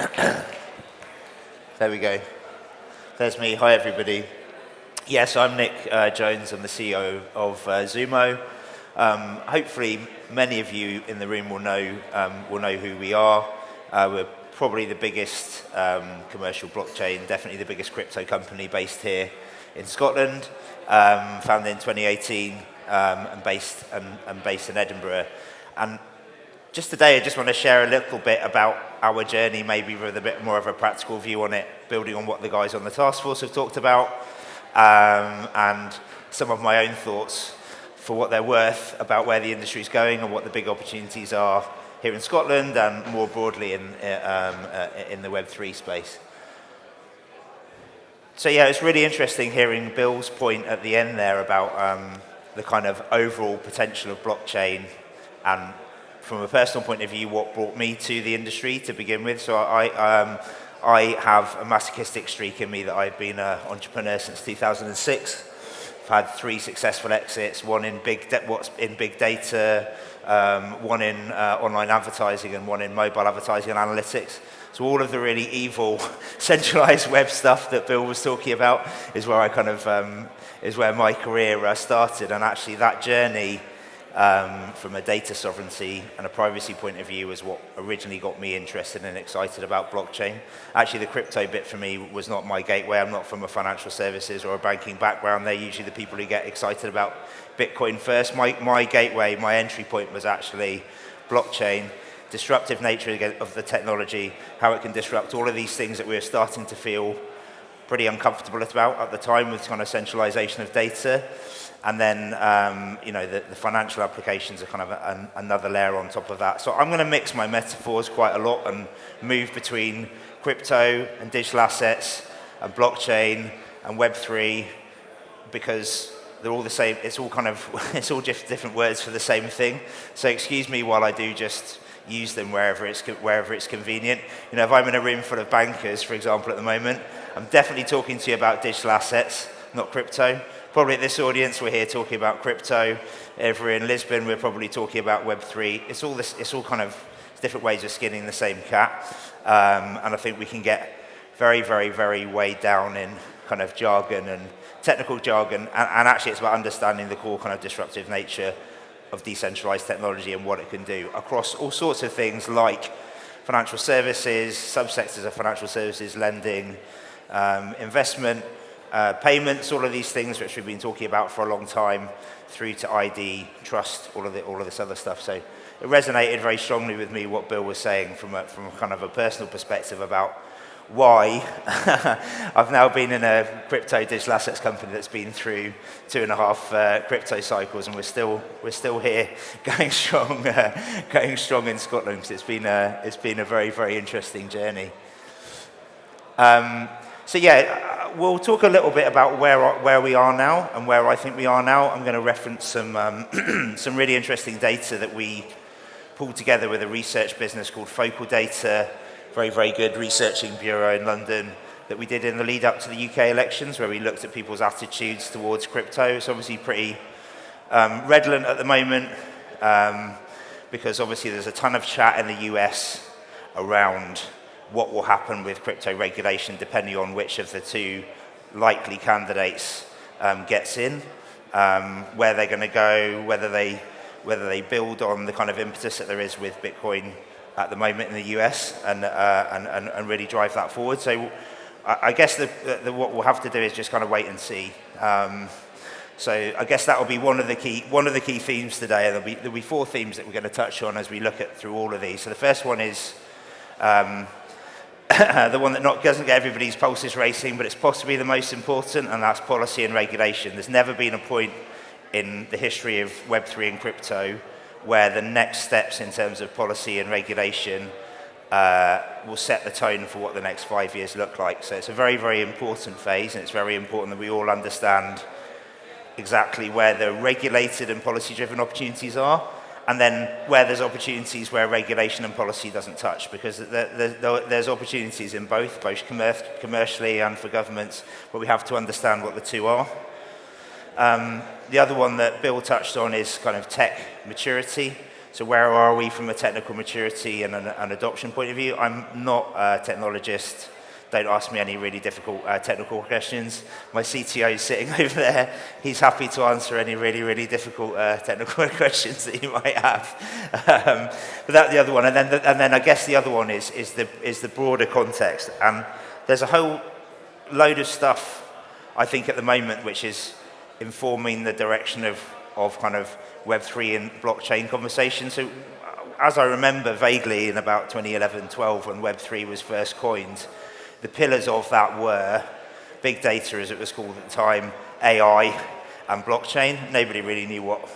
There we go. There's me. Hi, everybody. Yes, I'm Nick Jones. I'm the CEO of Zumo. Hopefully, many of you in the room will know who we are. We're probably the biggest commercial blockchain, definitely the biggest crypto company based here in Scotland, founded in 2018 and based in Edinburgh. And just today, I just want to share a little bit about our journey, maybe with a bit more of a practical view on it, building on what the guys on the task force have talked about, and some of my own thoughts for what they're worth about where the industry is going and what the big opportunities are here in Scotland and more broadly in the Web3 space. So yeah, it's really interesting hearing Bill's point at the end there about the kind of overall potential of blockchain and from a personal point of view, what brought me to the industry to begin with. So I have a masochistic streak in me that I've been an entrepreneur since 2006. I've had 3 successful exits, one in big data, one in online advertising, and one in mobile advertising and analytics. So all of the really evil centralized web stuff that Bill was talking about is where I kind of is where my career started, and actually that journey. From a data sovereignty and a privacy point of view is what originally got me interested and excited about blockchain. Actually, the crypto bit for me was not my gateway. I'm not from a financial services or a banking background. They're usually the people who get excited about Bitcoin first. My gateway, my entry point was actually blockchain, disruptive nature of the technology, how it can disrupt all of these things that we were starting to feel pretty uncomfortable about at the time with kind of centralization of data. And then, the financial applications are kind of another layer on top of that. So I'm going to mix my metaphors quite a lot and move between crypto and digital assets and blockchain and Web3 because they're all the same. It's all just different words for the same thing. So excuse me while I do just use them wherever it's convenient. You know, if I'm in a room full of bankers, for example, at the moment, I'm definitely talking to you about digital assets, not crypto. Probably at this audience, we're here talking about crypto. If we're in Lisbon, we're probably talking about Web3. It's all kind of different ways of skinning the same cat. And I think we can get very, very, very weighed down in kind of jargon and technical jargon. And actually, it's about understanding the core kind of disruptive nature of decentralized technology and what it can do across all sorts of things like financial services, subsectors of financial services, lending, investment, payments, all of these things which we've been talking about for a long time, through to ID, trust, all of this other stuff. So it resonated very strongly with me what Bill was saying from kind of a personal perspective about why I've now been in a crypto digital assets company that's been through 2.5 crypto cycles, and we're still here going strong in Scotland because it's been a very, very interesting journey. So yeah, we'll talk a little bit about where we are now and where I think we are now. I'm going to reference some some really interesting data that we pulled together with a research business called Focal Data, very, very good researching bureau in London, that we did in the lead up to the UK elections, where we looked at people's attitudes towards crypto. It's obviously pretty redolent at the moment because obviously there's a ton of chat in the US around what will happen with crypto regulation depending on which of the 2 likely candidates gets in, where they're going to go, whether they build on the kind of impetus that there is with Bitcoin at the moment in the US and really drive that forward. So I guess what we'll have to do is just kind of wait and see. So I guess that will be one of the key themes today. There'll be 4 themes that we're going to touch on as we look through all of these. So the first one is the one that doesn't get everybody's pulses racing, but it's possibly the most important, and that's policy and regulation. There's never been a point in the history of Web3 and crypto where the next steps in terms of policy and regulation will set the tone for what the next 5 years look like. So it's a very, very important phase, and it's very important that we all understand exactly where the regulated and policy-driven opportunities are, and then where there's opportunities where regulation and policy doesn't touch, because there's opportunities in both commercially and for governments, but we have to understand what the 2 are. The other one that Bill touched on is kind of tech maturity. So where are we from a technical maturity and an adoption point of view? I'm not a technologist. Don't ask me any really difficult technical questions. My CTO is sitting over there. He's happy to answer any really, really difficult technical questions that you might have. But that's the other one. And then I guess the other one is the broader context. And there's a whole load of stuff, I think, at the moment, which is informing the direction of kind of Web3 and blockchain conversation. So as I remember vaguely in about 2011-12 when Web3 was first coined, the pillars of that were big data, as it was called at the time, AI, and blockchain. Nobody really knew what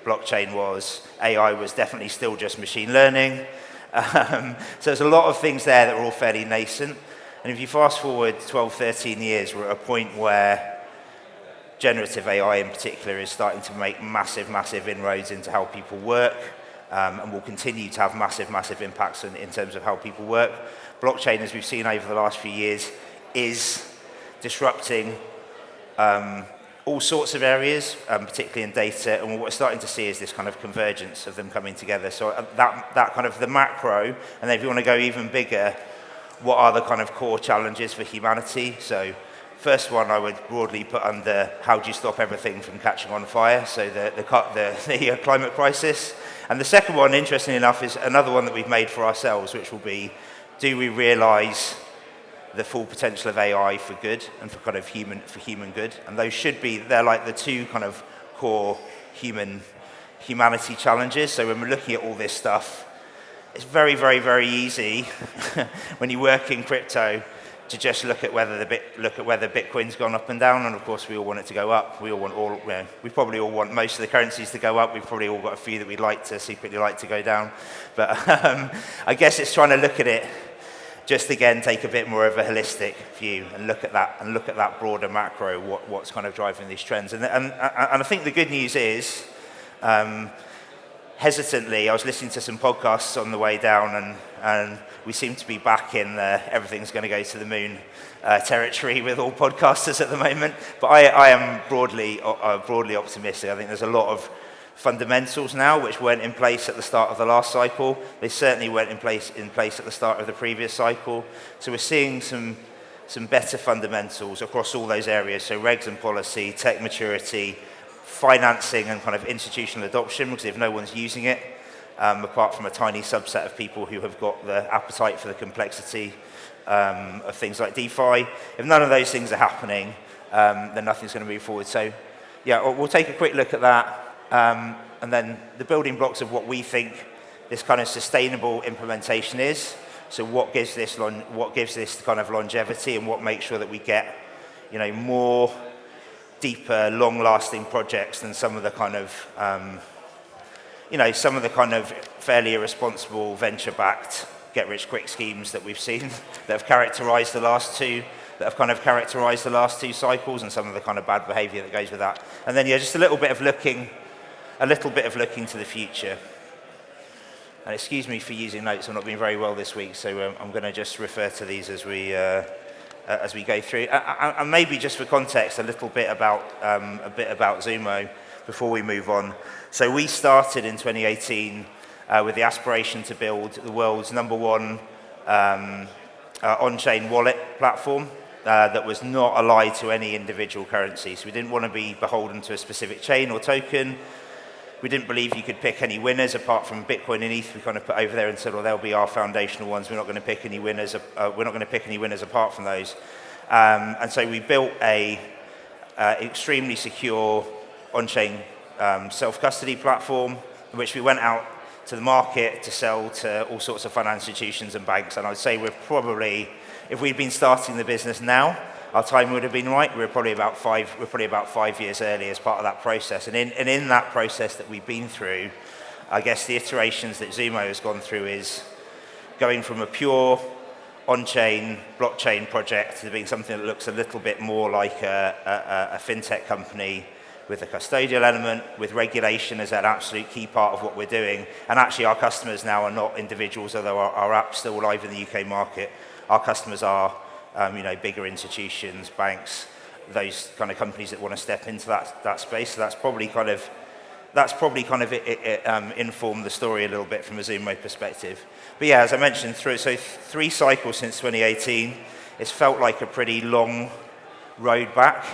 blockchain was. AI was definitely still just machine learning. So there's a lot of things there that were all fairly nascent. And if you fast forward 12, 13 years, we're at a point where generative AI in particular is starting to make massive, massive inroads into how people work, and will continue to have massive, massive impacts in terms of how people work. Blockchain, as we've seen over the last few years, is disrupting all sorts of areas, particularly in data, and what we're starting to see is this kind of convergence of them coming together. So that kind of the macro, and then if you want to go even bigger, what are the kind of core challenges for humanity? So first one I would broadly put under how do you stop everything from catching on fire, so the climate crisis. And the second one, interestingly enough, is another one that we've made for ourselves, which will be, do we realize the full potential of AI for good and for kind of human good? And those they're like the two kind of core humanity challenges. So when we're looking at all this stuff, it's very, very, very easy when you work in crypto to just look at whether Bitcoin's gone up and down, and of course we all want it to go up. We probably all want most of the currencies to go up. We've probably all got a few that we'd secretly like to go down. But I guess it's trying to look at it, just again take a bit more of a holistic view and look at that broader macro, what's kind of driving these trends. And I think the good news is, hesitantly, I was listening to some podcasts on the way down, and we seem to be back in everything's going to go to the moon territory with all podcasters at the moment. But I am broadly optimistic. I think there's a lot of fundamentals now which weren't in place at the start of the last cycle. They certainly weren't in place at the start of the previous cycle. So we're seeing some better fundamentals across all those areas. So regs and policy, tech maturity, financing and kind of institutional adoption, because if no one's using it, apart from a tiny subset of people who have got the appetite for the complexity of things like DeFi, if none of those things are happening, then nothing's going to move forward. So yeah, we'll take a quick look at that, and then the building blocks of what we think this kind of sustainable implementation is. So what gives this kind of longevity, and what makes sure that we get, more deeper, long-lasting projects than some of the kind of, fairly irresponsible venture-backed get-rich-quick schemes that we've seen that have characterized the last two cycles, and some of the kind of bad behavior that goes with that. And then just a little bit of looking to the future. And excuse me for using notes. I'm not being very well this week, so I'm going to just refer to these as we go through. And maybe just for context, a bit about Zumo before we move on. So we started in 2018 with the aspiration to build the world's #1 on-chain wallet platform that was not allied to any individual currency. So we didn't want to be beholden to a specific chain or token. We didn't believe you could pick any winners apart from Bitcoin and ETH. We kind of put over there and said, well, they'll be our foundational ones. We're not going to pick any winners. Apart from those. And so we built a extremely secure on-chain self-custody platform, in which we went out to the market to sell to all sorts of financial institutions and banks. And I'd say we're probably, if we'd been starting the business now, our time would have been right. We're probably about 5 years early as part of that process. And in that process that we've been through, I guess the iterations that Zumo has gone through is going from a pure on-chain blockchain project to being something that looks a little bit more like a fintech company with a custodial element, with regulation as an absolute key part of what we're doing. And actually our customers now are not individuals, although our app's still live in the UK market. Our customers are bigger institutions, banks, those kind of companies that want to step into that space. So that's probably kind of that's probably kind of informed the story a little bit from a Zumo perspective. But yeah, as I mentioned, so 3 cycles since 2018. It's felt like a pretty long road back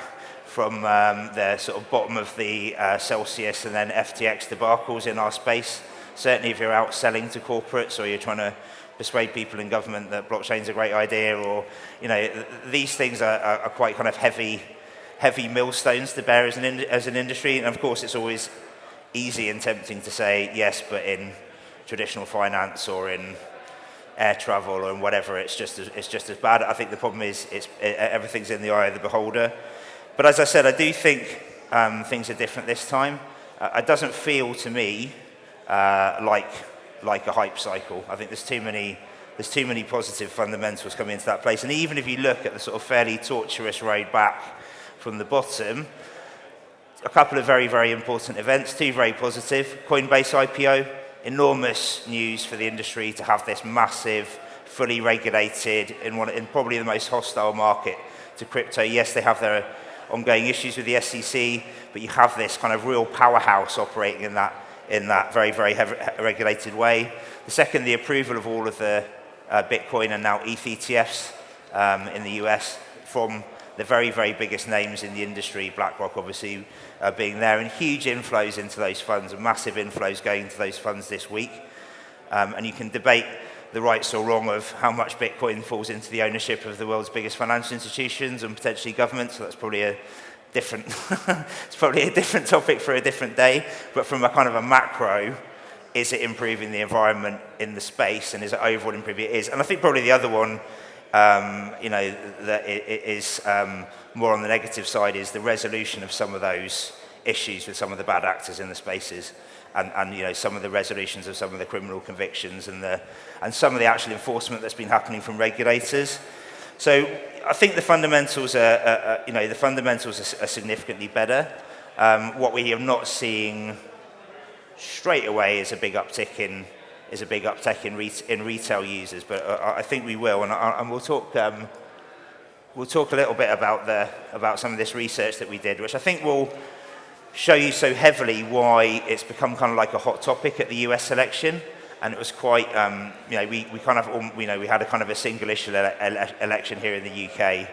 from the sort of bottom of the Celsius and then FTX debacles in our space. Certainly if you're out selling to corporates or you're trying to persuade people in government that blockchain's a great idea, or, you know, these things are quite kind of heavy millstones to bear as an industry. And of course it's always easy and tempting to say yes, but in traditional finance or in air travel or in whatever, it's just as bad. I think the problem is everything's in the eye of the beholder. But as I said, I do think things are different this time. It doesn't feel to me like a hype cycle. I think there's too many positive fundamentals coming into that place. And even if you look at the sort of fairly tortuous road back from the bottom, a couple of very, very important events, 2 very positive. Coinbase IPO, enormous news for the industry to have this massive, fully regulated, in probably the most hostile market to crypto. Yes, they have their ongoing issues with the SEC, but you have this kind of real powerhouse operating in that very, very heavy, regulated way. The second, the approval of all of the Bitcoin and now ETH ETFs in the US from the very, very biggest names in the industry, BlackRock obviously being there, and huge inflows into those funds, and massive inflows going into those funds this week. And you can debate the rights or wrong of how much Bitcoin falls into the ownership of the world's biggest financial institutions and potentially governments, so that's probably a different, it's probably a different topic for a different day. But from a kind of a macro, is it improving the environment in the space, and is it overall improving? It is. And I think probably the other one, you know, that it is more on the negative side, is the resolution of some of those issues with some of the bad actors in the spaces, and you know, some of the resolutions of some of the criminal convictions and some of the actual enforcement that's been happening from regulators. So I think the fundamentals are significantly better. What we are not seeing straight away is a big uptick in retail users, but I think we will, and we'll talk a little bit about some of this research that we did, which I think will show you so heavily why it's become kind of like a hot topic at the US election. And it was quite, you know, we kind of, you know, we had a kind of a single issue election here in the UK,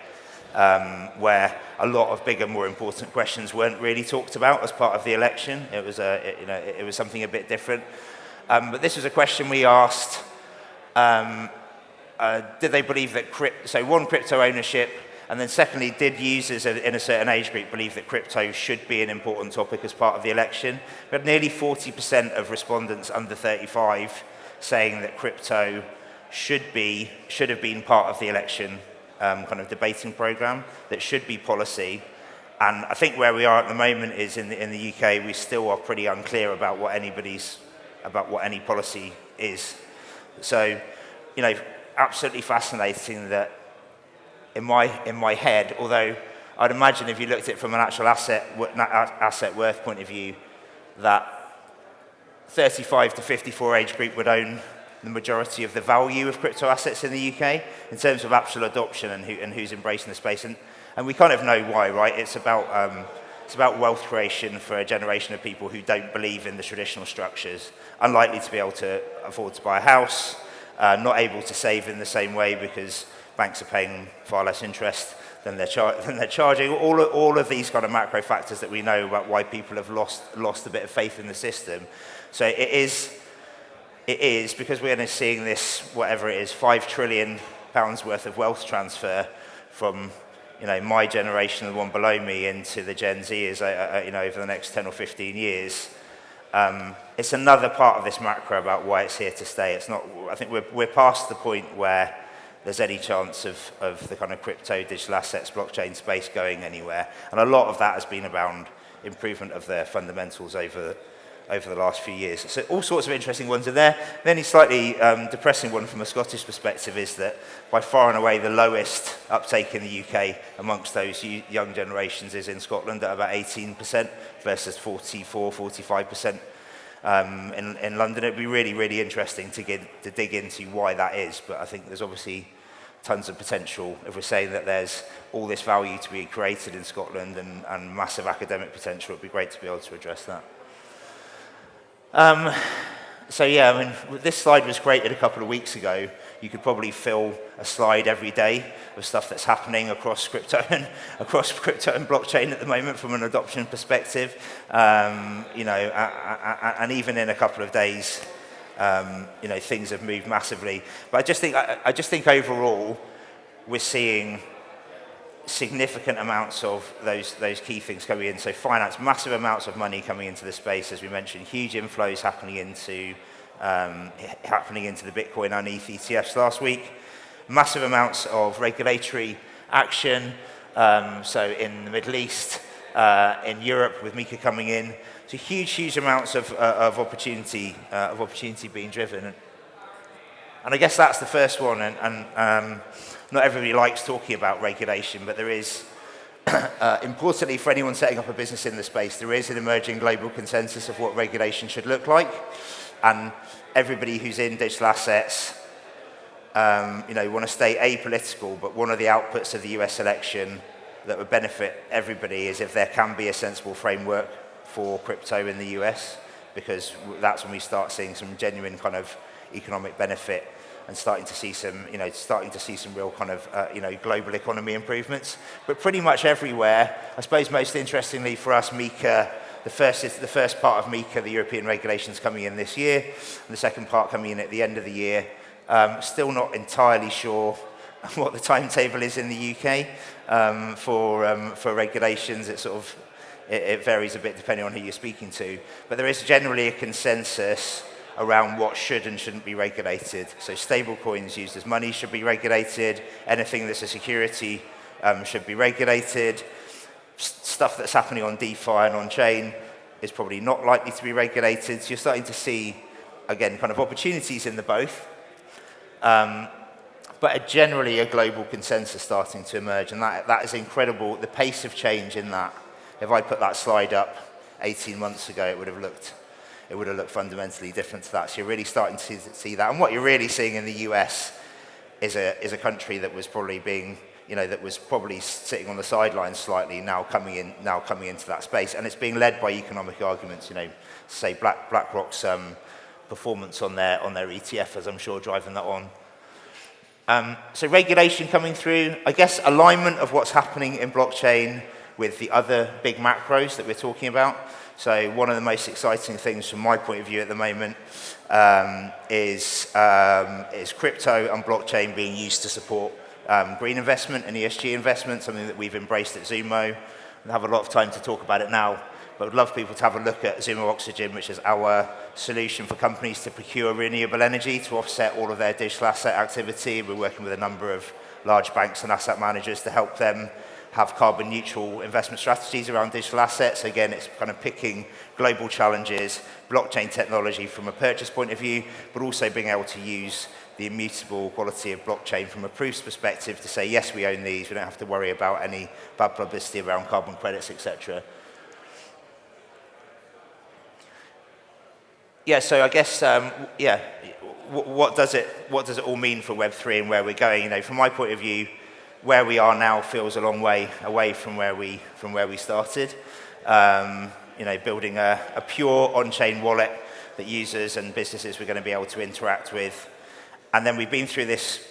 where a lot of bigger, more important questions weren't really talked about as part of the election. It was it was something a bit different. But this was a question we asked: did they believe that crypto ownership, and then secondly, did users in a certain age group believe that crypto should be an important topic as part of the election? We had nearly 40% of respondents under 35 saying that crypto should have been part of the election kind of debating program, that should be policy. And I think where we are at the moment is in the UK, we still are pretty unclear about what any policy is. So, you know, absolutely fascinating that in my head, although I'd imagine if you looked at it from an actual asset worth point of view, that 35 to 54 age group would own the majority of the value of crypto assets in the UK in terms of actual adoption and who's embracing the space. And we kind of know why, right? It's about wealth creation for a generation of people who don't believe in the traditional structures, unlikely to be able to afford to buy a house, not able to save in the same way because banks are paying far less interest than they're charging. All of these kind of macro factors that we know about why people have lost a bit of faith in the system. So it is because we're seeing this, whatever it is, £5 trillion worth of wealth transfer from, you know, my generation and the one below me into the Gen Zers, you know, over the next 10 or 15 years. It's another part of this macro about why it's here to stay. It's not. I think we're past the point where there's any chance of the kind of crypto, digital assets, blockchain space going anywhere. And a lot of that has been around improvement of their fundamentals over the last few years. So all sorts of interesting ones are there. The only slightly depressing one from a Scottish perspective is that by far and away the lowest uptake in the UK amongst those young generations is in Scotland at about 18% versus 44, 45% in London. It'd be really, really interesting to dig into why that is, but I think there's obviously tons of potential if we're saying that there's all this value to be created in Scotland and massive academic potential. It'd be great to be able to address that. So yeah, I mean, this slide was created a couple of weeks ago. You could probably fill a slide every day with stuff that's happening across crypto and blockchain at the moment from an adoption perspective. And even in a couple of days, things have moved massively. But I just think overall, we're seeing significant amounts of those key things coming in. So finance, massive amounts of money coming into the space, as we mentioned, huge inflows happening into the Bitcoin and ETH ETFs last week. Massive amounts of regulatory action. So in the Middle East, in Europe with Mika coming in, so huge amounts of opportunity being driven. And I guess that's the first one. And not everybody likes talking about regulation, but there is, importantly for anyone setting up a business in the space, there is an emerging global consensus of what regulation should look like. And everybody who's in digital assets, want to stay apolitical, but one of the outputs of the US election that would benefit everybody is if there can be a sensible framework for crypto in the US, because that's when we start seeing some genuine kind of economic benefit and starting to see some real kind of, global economy improvements. But pretty much everywhere, I suppose most interestingly for us, Mika, the first part of Mika, the European regulations coming in this year, and the second part coming in at the end of the year. Still not entirely sure what the timetable is in the UK for regulations. It varies a bit depending on who you're speaking to. But there is generally a consensus around what should and shouldn't be regulated. So stable coins used as money should be regulated. Anything that's a security should be regulated. Stuff that's happening on DeFi and on-chain is probably not likely to be regulated. So you're starting to see, again, kind of opportunities in the both. But generally a global consensus starting to emerge. And that is incredible. The pace of change in that, if I put that slide up 18 months ago, it would have looked fundamentally different to that. So you're really starting to see that. And what you're really seeing in the US is a country that was probably sitting on the sidelines slightly, now coming into that space. And it's being led by economic arguments, say BlackRock's performance on their ETF, as I'm sure, driving that on. So regulation coming through, I guess alignment of what's happening in blockchain with the other big macros that we're talking about. So one of the most exciting things from my point of view at the moment is crypto and blockchain being used to support green investment and ESG investment, something that we've embraced at Zumo. We'll have a lot of time to talk about it now, but I'd love people to have a look at Zumo Oxygen, which is our solution for companies to procure renewable energy to offset all of their digital asset activity. We're working with a number of large banks and asset managers to help them have carbon neutral investment strategies around digital assets. Again, it's kind of picking global challenges, blockchain technology from a purchase point of view, but also being able to use the immutable quality of blockchain from a proofs perspective to say, yes, we own these, we don't have to worry about any bad publicity around carbon credits, etc. Yeah, so I guess, what does it all mean for Web3 and where we're going? From my point of view, where we are now feels a long way away from where we started. Building a pure on-chain wallet that users and businesses were going to be able to interact with. And then we've been through this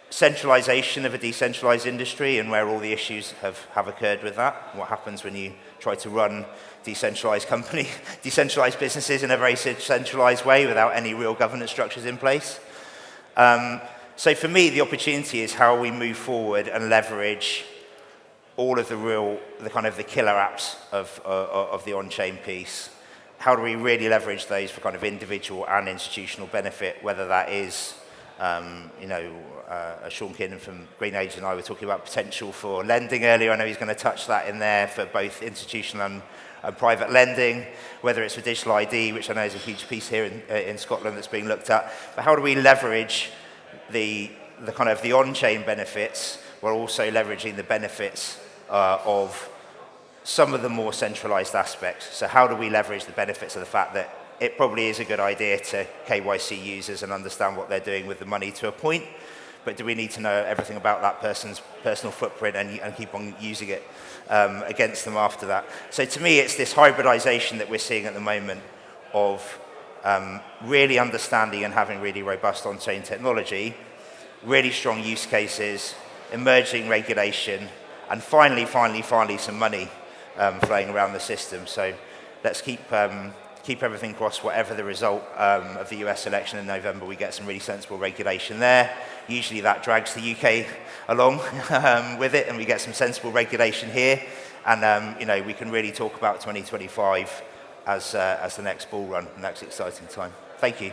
centralization of a decentralized industry and where all the issues have occurred with that. What happens when you try to run decentralized businesses in a very centralized way without any real governance structures in place. So for me, the opportunity is how we move forward and leverage all of the killer apps of the on-chain piece. How do we really leverage those for kind of individual and institutional benefit, whether that is, Sean Kinnan from Green Age and I were talking about potential for lending earlier. I know he's going to touch that in there for both institutional and private lending, whether it's for digital ID, which I know is a huge piece here in Scotland that's being looked at. But how do we leverage the kind of the on-chain benefits while also leveraging the benefits of some of the more centralized aspects? So how do we leverage the benefits of the fact that it probably is a good idea to KYC users and understand what they're doing with the money to a point, but do we need to know everything about that person's personal footprint and keep on using it against them after that? So to me, it's this hybridization that we're seeing at the moment of really understanding and having really robust on-chain technology, really strong use cases, emerging regulation, and finally, some money flowing around the system. So let's keep everything crossed. Whatever the result of the US election in November, we get some really sensible regulation there. Usually that drags the UK along with it, and we get some sensible regulation here. And we can really talk about 2025 as the next bull run, the next exciting time. Thank you.